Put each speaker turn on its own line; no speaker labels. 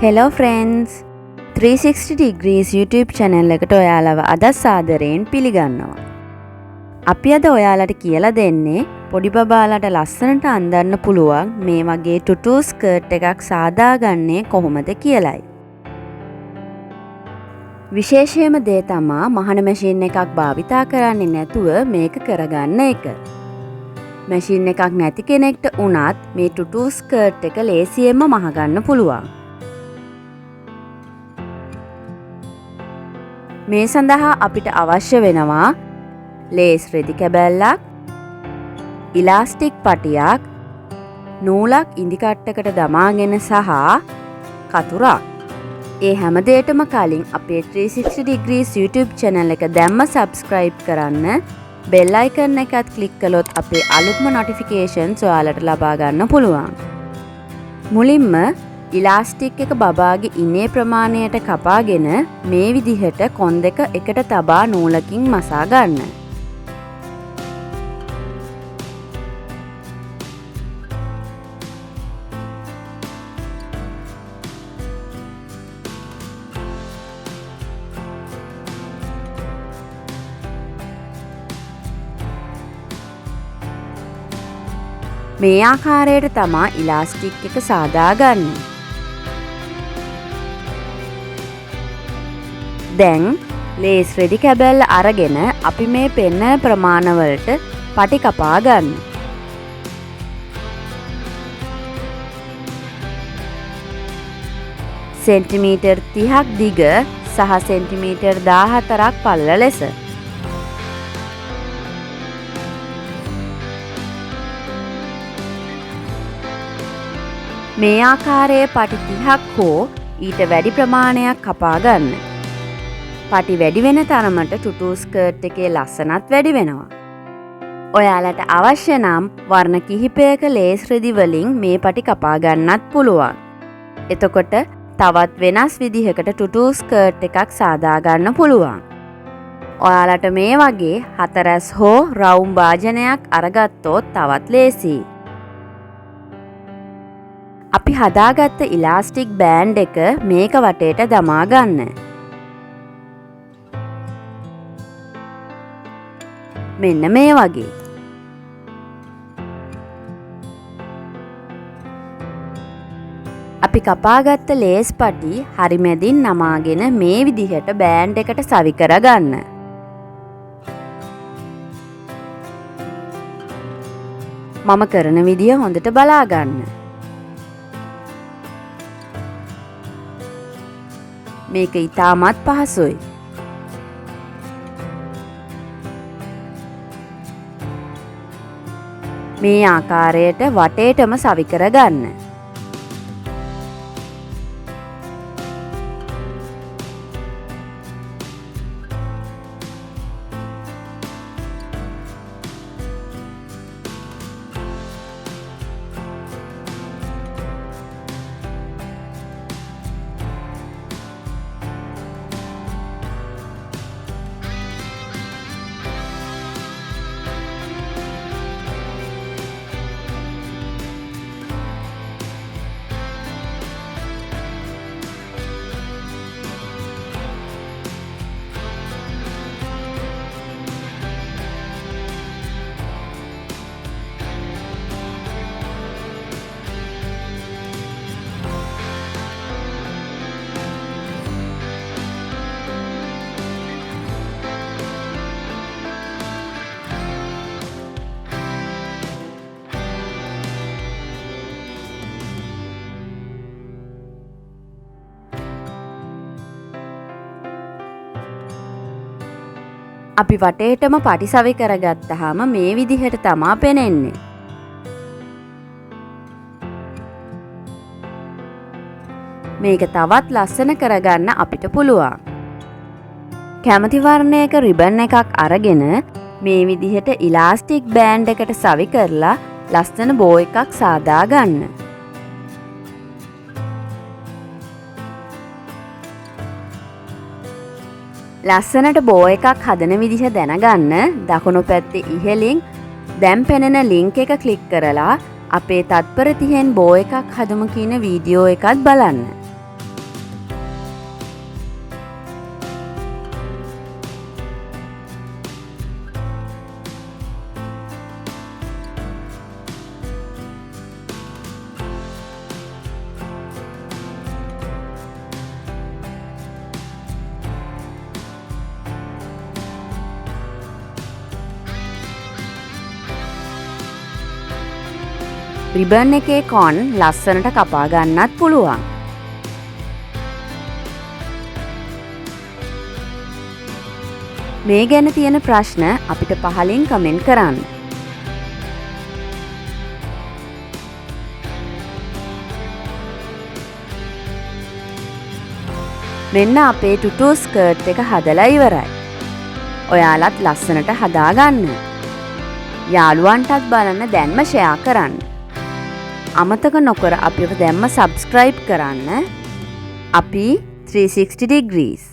Hello friends! 360 degrees YouTube channel එකට ඔයාලව අද සාදරයෙන් පිළිගන්නවා. අපි අද ඔයාලට කියලා දෙන්නේ පොඩි බබාලට ලස්සනට අඳින්න පුළුවන් මේ වගේ ටුටු ස්කර්ට් එකක් සාදාගන්නේ කොහොමද කියලයි. විශේෂයෙන්ම දේ තමා මහන මැෂින් එකක් භාවිතා කරන්නේ නැතුව මේක කරගන්න එක. මැෂින් එකක් නැති කෙනෙක්ට උනත් මේ ටුටු ස්කර්ට් එක ලේසියෙන්ම මහගන්න පුළුවන්. මේ සඳහා අපිට අවශ්‍ය වෙනවා ලේස් රෙදි කැබැල්ලක්, ඉලාස්ටික් පටියක්, නූලක් ඉදිකට්ටකට දමාගෙන සහ කතුරක්. ඒ හැම දෙයකටම කලින් අපේ 360 degrees YouTube channel එක දැම්ම subscribe කරන්න, bell icon එකත් click කළොත් අපේ අලුත්ම notifications ඔයාලට ලබා ගන්න පුළුවන්. මුලින්ම ඉලාස්ටික් එක බබාගේ ඉනේ ප්‍රමාණයට කපාගෙන මේ විදිහට කොන් දෙක එකට තබා නූලකින් මසා ගන්න. මේ ආකාරයට තමා ඉලාස්ටික් එක සාදා ගන්න. දැන් ලේස් රෙදි කැබැල්ල අරගෙන අපි මේ පෙන්නන ප්‍රමාණවලට පටි කපා ගන්න. සෙන්ටිමීටර් 30ක් දිග සහ සෙන්ටිමීටර් 14ක් පළල ලෙස. මේ ආකාරයේ පටි 30ක් හෝ ඊට වැඩි ප්‍රමාණයක් කපා ගන්න. පටි වැඩි වෙන තරමට ටුටු ස්කර්ට් එකේ ලස්සනත් වැඩි වෙනවා. ඔයාලට අවශ්‍ය නම් වර්ණ කිහිපයක ලේස් රෙදි වලින් මේ පටි කපා ගන්නත් පුළුවන්. එතකොට තවත් වෙනස් විදිහකට ටුටු ස්කර්ට් එකක් සාදා ගන්න පුළුවන්. ඔයාලට මේ වගේ හතරැස් හෝ රවුම් භාජනයක් අරගත්තොත් තවත් ලේසියි. අපි හදාගත්ත ඉලාස්ටික් බෑන්ඩ් එක මේක වටේට දමා ගන්න. මෙන්න මේ වගේ. අපි කපාගත්ත ලේස් පටි හරි මැදින් නමාගෙන මේ විදිහට බෑන්ඩ් එකට සවි කරගන්න. මම කරන විදිය හොඳට බලා ගන්න. මේක ඉතාමත් පහසුයි. මේ ආකාරයට වටේටම සවි කරගන්න. අපි වටේටම පටි සවි කරගත්තාම මේ විදිහට තමා පෙනෙන්නේ. මේක තවත් ලස්සන කරගන්න අපිට පුළුවන්. කැමති වර්ණයක රිබන් එකක් අරගෙන මේ විදිහට ඉලාස්ටික් බෑන්ඩ් එකට සවි කරලා ලස්සන බෝ එකක් සාදා ගන්න. ලස්සනට බෝ එකක් හදන විදිහ දැනගන්න දකුණු පැත්තේ ඉහළින් දැන් පෙනෙන ලින්ක් එක ක්ලික් කරලා අපේ තත්පර 30න් බෝ එකක් හදමු කියන වීඩියෝ එකත් බලන්න. රිබන් එකේ කොන් ලස්සනට කපා ගන්නත් පුළුවන්. මේ ගැන තියෙන ප්‍රශ්න අපිට පහලින් කමෙන්ට් කරන්න. මෙන්න අපේ ටුටු ස්කර්ට් එක හදලා ඉවරයි. ඔයාලත් ලස්සනට හදාගන්න. යාළුවන්ටත් බලන්න දැන්ම ෂෙයා කරන්න. අමතක නොකර අපිව දැන්ම සබ්ස්ක්‍රයිබ් කරන්න. අපි 360 degrees